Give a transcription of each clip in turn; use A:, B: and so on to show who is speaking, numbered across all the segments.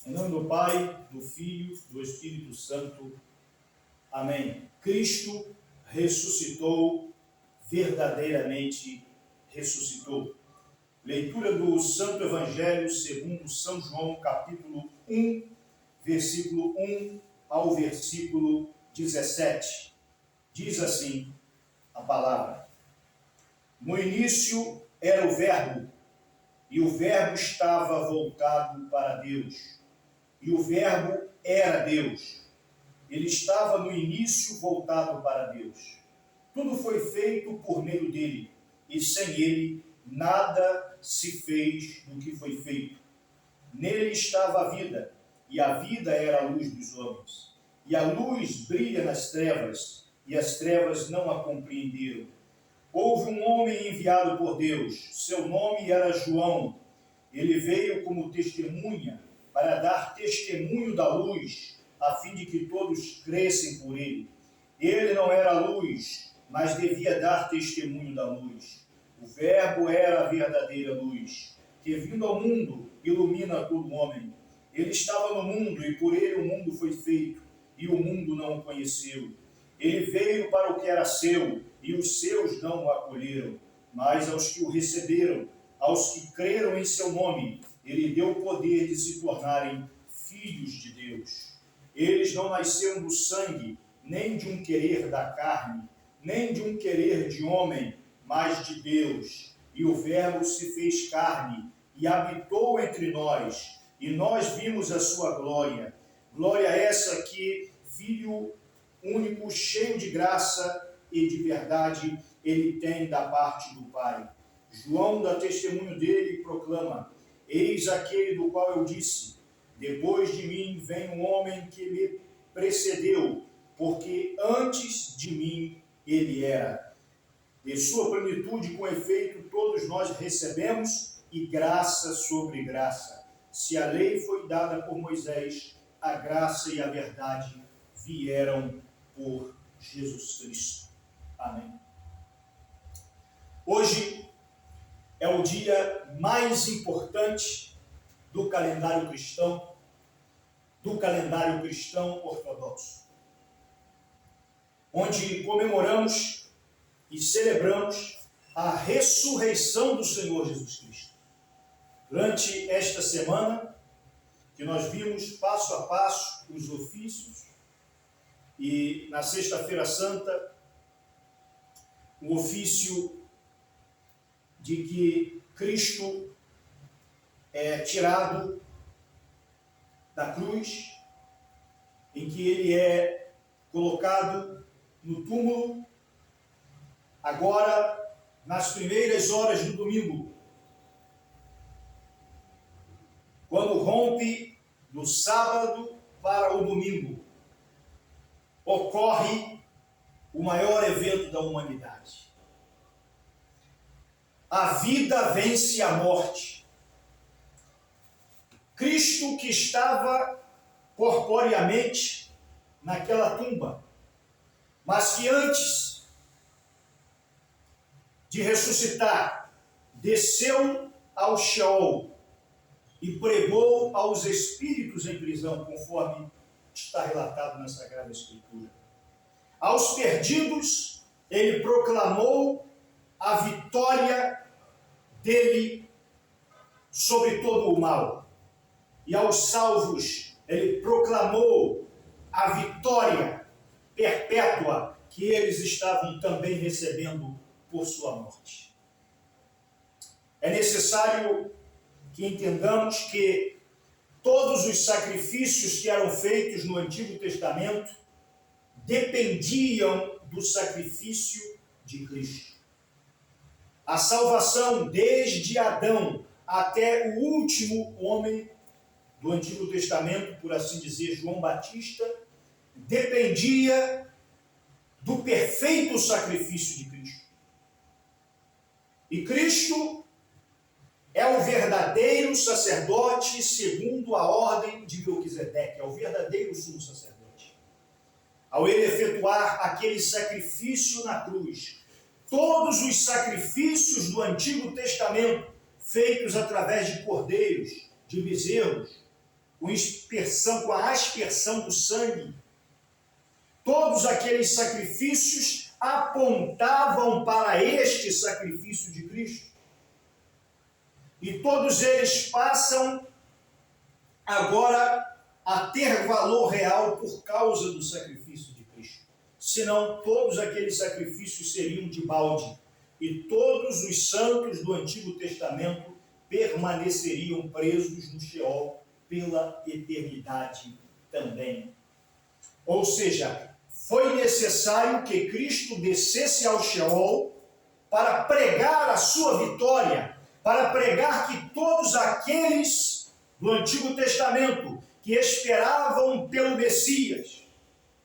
A: Em nome do Pai, do Filho, do Espírito Santo. Amém. Cristo ressuscitou, verdadeiramente ressuscitou. Leitura do Santo Evangelho segundo São João, capítulo 1, versículo 1 ao versículo 17. Diz assim a palavra: No início era o Verbo, e o Verbo estava voltado para Deus. E o Verbo era Deus. Ele estava no início voltado para Deus. Tudo foi feito por meio dele, e sem ele nada se fez do que foi feito. Nele estava a vida, e a vida era a luz dos homens. E a luz brilha nas trevas, e as trevas não a compreenderam. Houve um homem enviado por Deus, seu nome era João. Ele veio como testemunha, para dar testemunho da luz, a fim de que todos crescem por ele. Ele não era luz, mas devia dar testemunho da luz. O Verbo era a verdadeira luz, que vindo ao mundo ilumina todo homem. Ele estava no mundo e por ele o mundo foi feito, e o mundo não o conheceu. Ele veio para o que era seu, e os seus não o acolheram. Mas aos que o receberam, aos que creram em seu nome, ele deu o poder de se tornarem filhos de Deus. Eles não nasceram do sangue, nem de um querer da carne, nem de um querer de homem, mas de Deus. E o Verbo se fez carne e habitou entre nós, e nós vimos a sua glória. Glória essa que, Filho único, cheio de graça e de verdade, ele tem da parte do Pai. João dá testemunho dele e proclama: Eis aquele do qual eu disse, depois de mim vem um homem que me precedeu, porque antes de mim ele era. De sua plenitude, com efeito, todos nós recebemos, e graça sobre graça. Se a lei foi dada por Moisés, a graça e a verdade vieram por Jesus Cristo. Amém. Hoje é o dia mais importante do calendário cristão ortodoxo, onde comemoramos e celebramos a ressurreição do Senhor Jesus Cristo. Durante esta semana, que nós vimos passo a passo os ofícios, e na Sexta-feira Santa, o ofício de que Cristo é tirado da cruz, em que ele é colocado no túmulo, agora nas primeiras horas do domingo, quando rompe do sábado para o domingo, ocorre o maior evento da humanidade. A vida vence a morte. Cristo, que estava corporeamente naquela tumba, mas que antes de ressuscitar, desceu ao Sheol e pregou aos espíritos em prisão, conforme está relatado na Sagrada Escritura. Aos perdidos, ele proclamou a vitória dele sobre todo o mal. E aos salvos, ele proclamou a vitória perpétua que eles estavam também recebendo por sua morte. É necessário que entendamos que todos os sacrifícios que eram feitos no Antigo Testamento dependiam do sacrifício de Cristo. A salvação, desde Adão até o último homem do Antigo Testamento, por assim dizer, João Batista, dependia do perfeito sacrifício de Cristo. E Cristo é o verdadeiro sacerdote segundo a ordem de Melquisedeque, é o verdadeiro sumo sacerdote. Ao ele efetuar aquele sacrifício na cruz, todos os sacrifícios do Antigo Testamento, feitos através de cordeiros, de bezerros, com a aspersão do sangue. Todos aqueles sacrifícios apontavam para este sacrifício de Cristo. E todos eles passam agora a ter valor real por causa do sacrifício de Cristo. Senão, todos aqueles sacrifícios seriam de balde. E todos os santos do Antigo Testamento permaneceriam presos no Sheol pela eternidade também. Ou seja, foi necessário que Cristo descesse ao Sheol para pregar a sua vitória, para pregar que todos aqueles do Antigo Testamento que esperavam pelo Messias,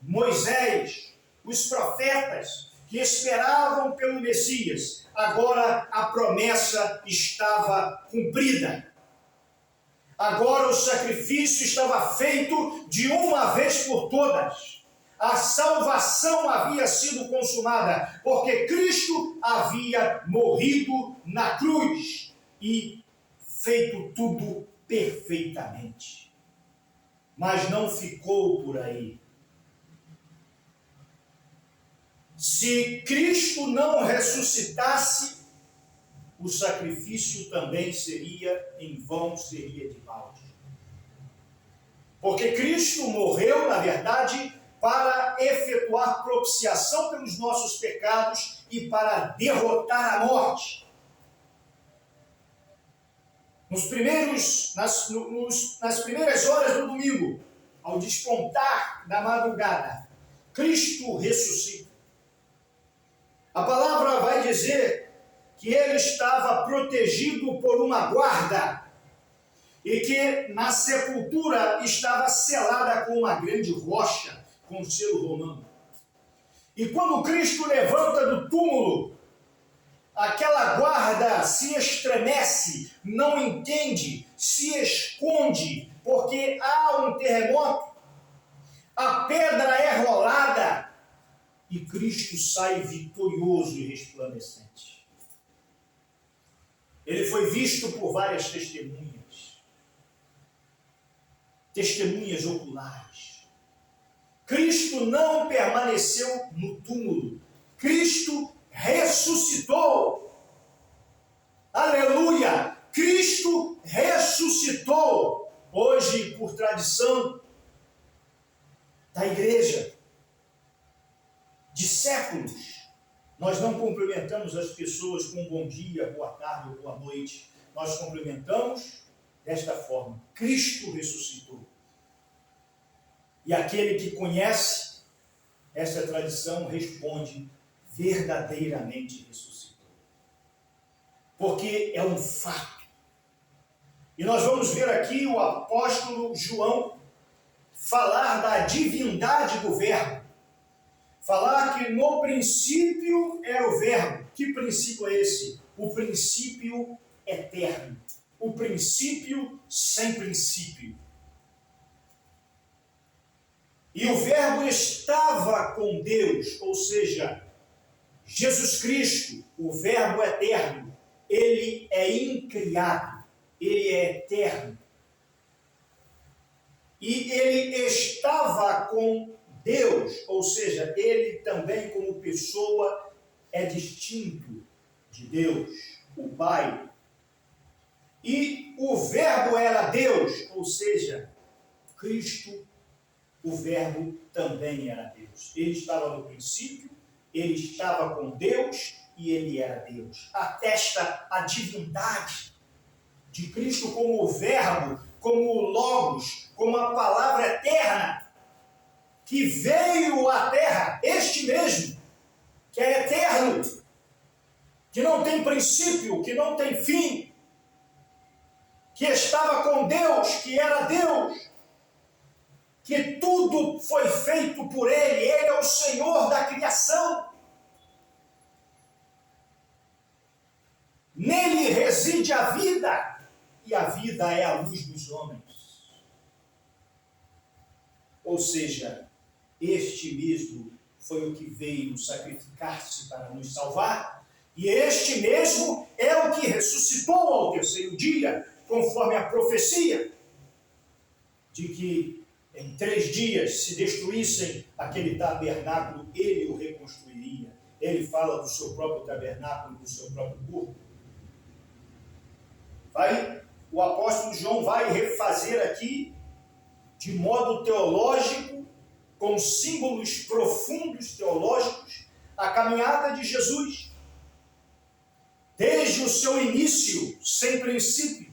A: Moisés, os profetas que esperavam pelo Messias, agora a promessa estava cumprida. Agora o sacrifício estava feito de uma vez por todas. A salvação havia sido consumada, porque Cristo havia morrido na cruz e feito tudo perfeitamente. Mas não ficou por aí. Se Cristo não ressuscitasse, o sacrifício também seria em vão, seria de balde. Porque Cristo morreu, na verdade, para efetuar propiciação pelos nossos pecados e para derrotar a morte. Nas primeiras horas do domingo, ao despontar da madrugada, Cristo ressuscita. A palavra vai dizer que ele estava protegido por uma guarda e que na sepultura estava selada com uma grande rocha, com o selo romano. E quando Cristo levanta do túmulo, aquela guarda se estremece, não entende, se esconde, porque há um terremoto, a pedra é rolada e Cristo sai vitorioso e resplandecente. Ele foi visto por várias testemunhas oculares. Cristo não permaneceu no túmulo, Cristo ressuscitou. Aleluia! Cristo ressuscitou. Hoje, por tradição da igreja, de séculos, nós não cumprimentamos as pessoas com bom dia, boa tarde ou boa noite. Nós cumprimentamos desta forma: Cristo ressuscitou. E aquele que conhece essa tradição responde: verdadeiramente ressuscitou. Porque é um fato. E nós vamos ver aqui o apóstolo João falar da divindade do Verbo. Falar que no princípio era o Verbo. Que princípio é esse? O princípio eterno. O princípio sem princípio. E o Verbo estava com Deus, ou seja, Jesus Cristo, o Verbo eterno, ele é incriado, ele é eterno. E ele estava com Deus, ou seja, ele também como pessoa é distinto de Deus, o Pai. E o Verbo era Deus, ou seja, Cristo, o Verbo também era Deus. Ele estava no princípio, ele estava com Deus e ele era Deus. Atesta a divindade de Cristo como o Verbo, como o Logos, como a palavra eterna que veio à terra, este mesmo, que é eterno, que não tem princípio, que não tem fim, que estava com Deus, que era Deus, que tudo foi feito por Ele é o Senhor da criação. Nele reside a vida, e a vida é a luz dos homens. Ou seja, este mesmo foi o que veio sacrificar-se para nos salvar, e este mesmo é o que ressuscitou ao terceiro dia, conforme a profecia. de que em 3 dias, se destruíssem aquele tabernáculo, ele o reconstruiria. Ele fala do seu próprio tabernáculo, do seu próprio corpo. O apóstolo João vai refazer aqui, de modo teológico, com símbolos profundos teológicos, a caminhada de Jesus. Desde o seu início, sem princípio,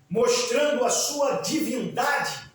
A: mostrando a sua divindade,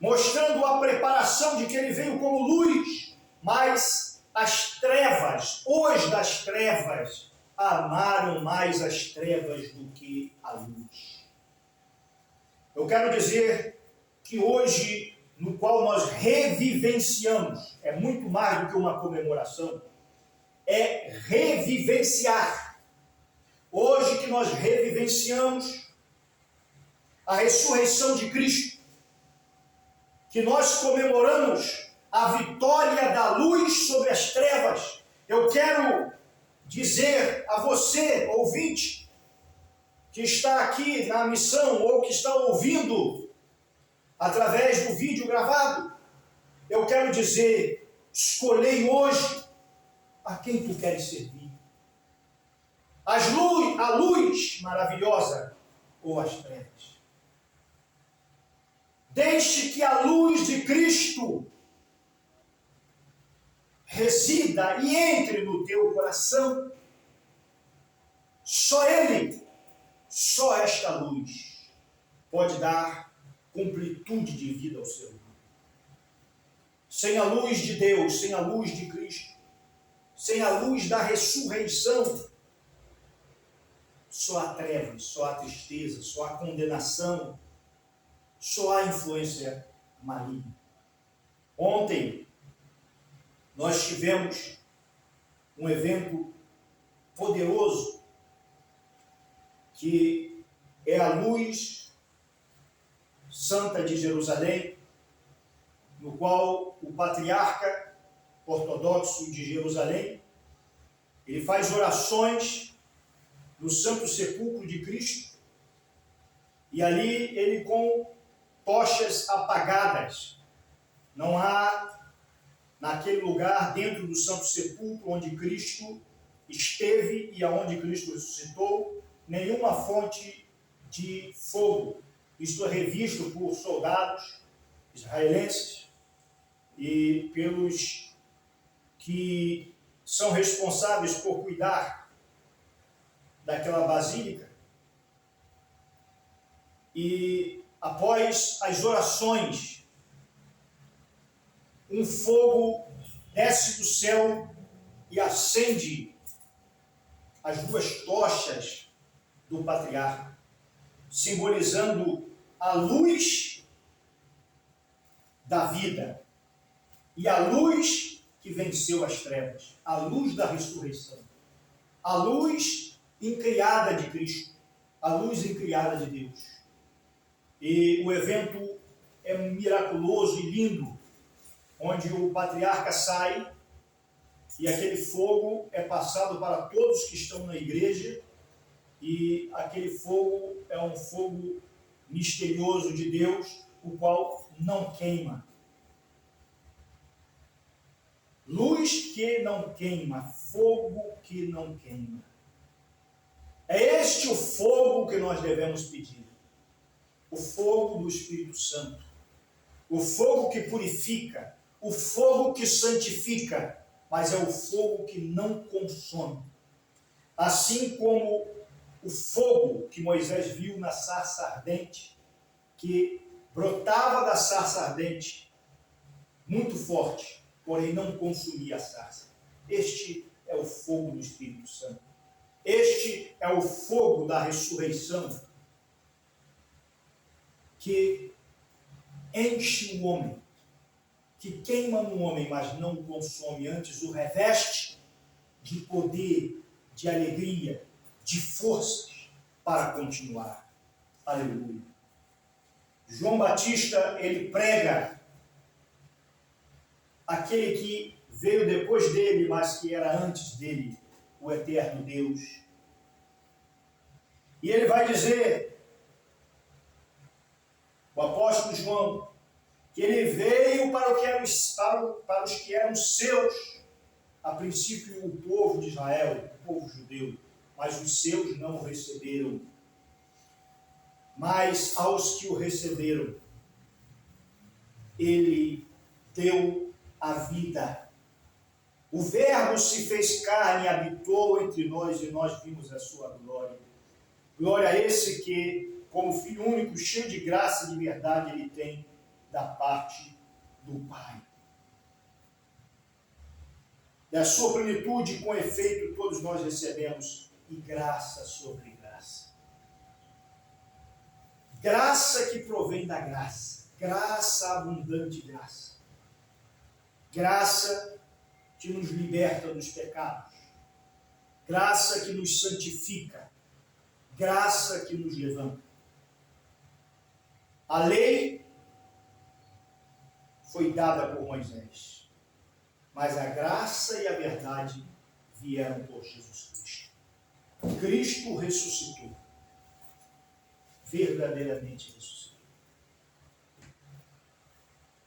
A: mostrando a preparação de que ele veio como luz, mas as trevas, os das trevas, amaram mais as trevas do que a luz. Eu quero dizer que hoje, no qual nós revivenciamos, é muito mais do que uma comemoração, é revivenciar. Hoje que nós revivenciamos a ressurreição de Cristo, que nós comemoramos a vitória da luz sobre as trevas. Eu quero dizer a você, ouvinte, que está aqui na missão ou que está ouvindo através do vídeo gravado, eu quero dizer, escolhei hoje a quem tu queres servir. A luz maravilhosa ou as trevas. Deixe que a luz de Cristo resida e entre no teu coração. Só Ele, só esta luz pode dar completude de vida ao ser humano. Sem a luz de Deus, sem a luz de Cristo, sem a luz da ressurreição, só há trevas, só há tristeza, só há condenação, só há influência maligna. Ontem, nós tivemos um evento poderoso, que é a luz santa de Jerusalém, no qual o patriarca ortodoxo de Jerusalém, ele faz orações no Santo Sepulcro de Cristo, e ali ele com tochas apagadas. Não há naquele lugar, dentro do Santo Sepulcro, onde Cristo esteve e aonde Cristo ressuscitou, nenhuma fonte de fogo. Isto é revisto por soldados israelenses e pelos que são responsáveis por cuidar daquela basílica. E após as orações, um fogo desce do céu e acende as 2 tochas do patriarca, simbolizando a luz da vida e a luz que venceu as trevas, a luz da ressurreição, a luz incriada de Cristo, a luz incriada de Deus. E o evento é miraculoso e lindo, onde o patriarca sai e aquele fogo é passado para todos que estão na igreja, e aquele fogo é um fogo misterioso de Deus, o qual não queima. Luz que não queima, fogo que não queima. É este o fogo que nós devemos pedir. O fogo do Espírito Santo. O fogo que purifica, o fogo que santifica, mas é o fogo que não consome. Assim como o fogo que Moisés viu na sarça ardente, que brotava da sarça ardente, muito forte, porém não consumia a sarça. Este é o fogo do Espírito Santo. Este é o fogo da ressurreição, que enche o homem, que queima no homem, mas não o consome, antes o reveste de poder, de alegria, de forças para continuar. Aleluia. João Batista, ele prega aquele que veio depois dele, mas que era antes dele, o eterno Deus. E ele vai dizer João, que ele veio para os que eram seus, a princípio o povo de Israel, o povo judeu, mas os seus não o receberam. Mas aos que o receberam, ele deu a vida. O Verbo se fez carne e habitou entre nós, e nós vimos a sua glória. Glória a esse que, como Filho único, cheio de graça e de verdade, ele tem da parte do Pai. Da sua plenitude, com efeito, todos nós recebemos, e graça sobre graça. Graça que provém da graça. Graça, abundante graça. Graça que nos liberta dos pecados. Graça que nos santifica. Graça que nos levanta. A lei foi dada por Moisés, mas a graça e a verdade vieram por Jesus Cristo. Cristo ressuscitou. Verdadeiramente ressuscitou.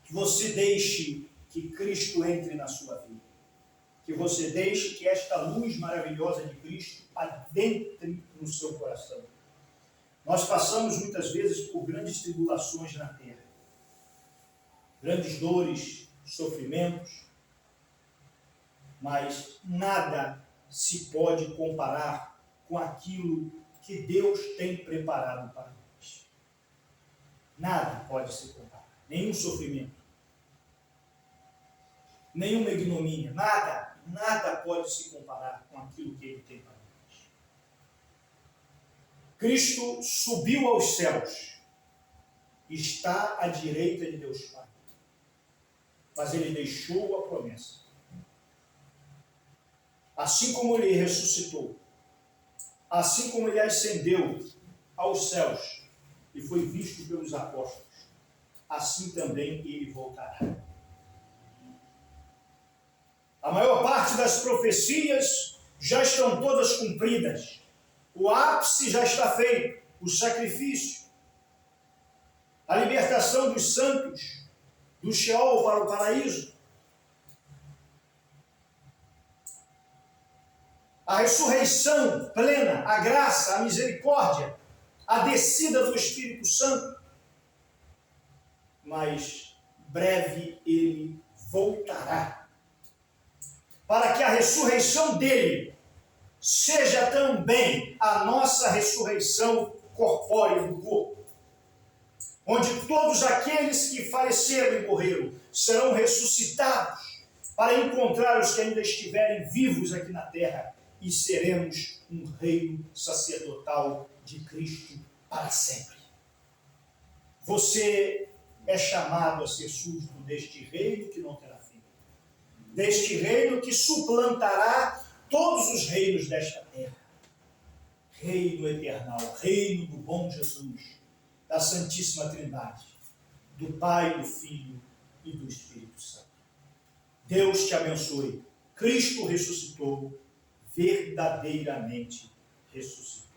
A: Que você deixe que Cristo entre na sua vida. Que você deixe que esta luz maravilhosa de Cristo adentre no seu coração. Nós passamos muitas vezes por grandes tribulações na terra. Grandes dores, sofrimentos, mas nada se pode comparar com aquilo que Deus tem preparado para nós. Nada pode se comparar. Nenhum sofrimento, nenhuma ignomínia, nada pode se comparar com aquilo que Ele tem para nós. Cristo subiu aos céus, está à direita de Deus Pai, mas Ele deixou a promessa. Assim como Ele ressuscitou, assim como Ele ascendeu aos céus e foi visto pelos apóstolos, assim também Ele voltará. A maior parte das profecias já estão todas cumpridas. O ápice já está feito, o sacrifício, a libertação dos santos do Sheol para o paraíso, a ressurreição plena, a graça, a misericórdia, a descida do Espírito Santo. Mas breve Ele voltará, para que a ressurreição dele seja também a nossa ressurreição corpórea do corpo, onde todos aqueles que faleceram e morreram serão ressuscitados para encontrar os que ainda estiverem vivos aqui na terra, e seremos um reino sacerdotal de Cristo para sempre. Você é chamado a ser súdito deste reino que não terá fim, deste reino que suplantará todos os reinos desta terra. Reino eternal, reino do bom Jesus, da Santíssima Trindade, do Pai, do Filho e do Espírito Santo. Deus te abençoe. Cristo ressuscitou, verdadeiramente ressuscitou.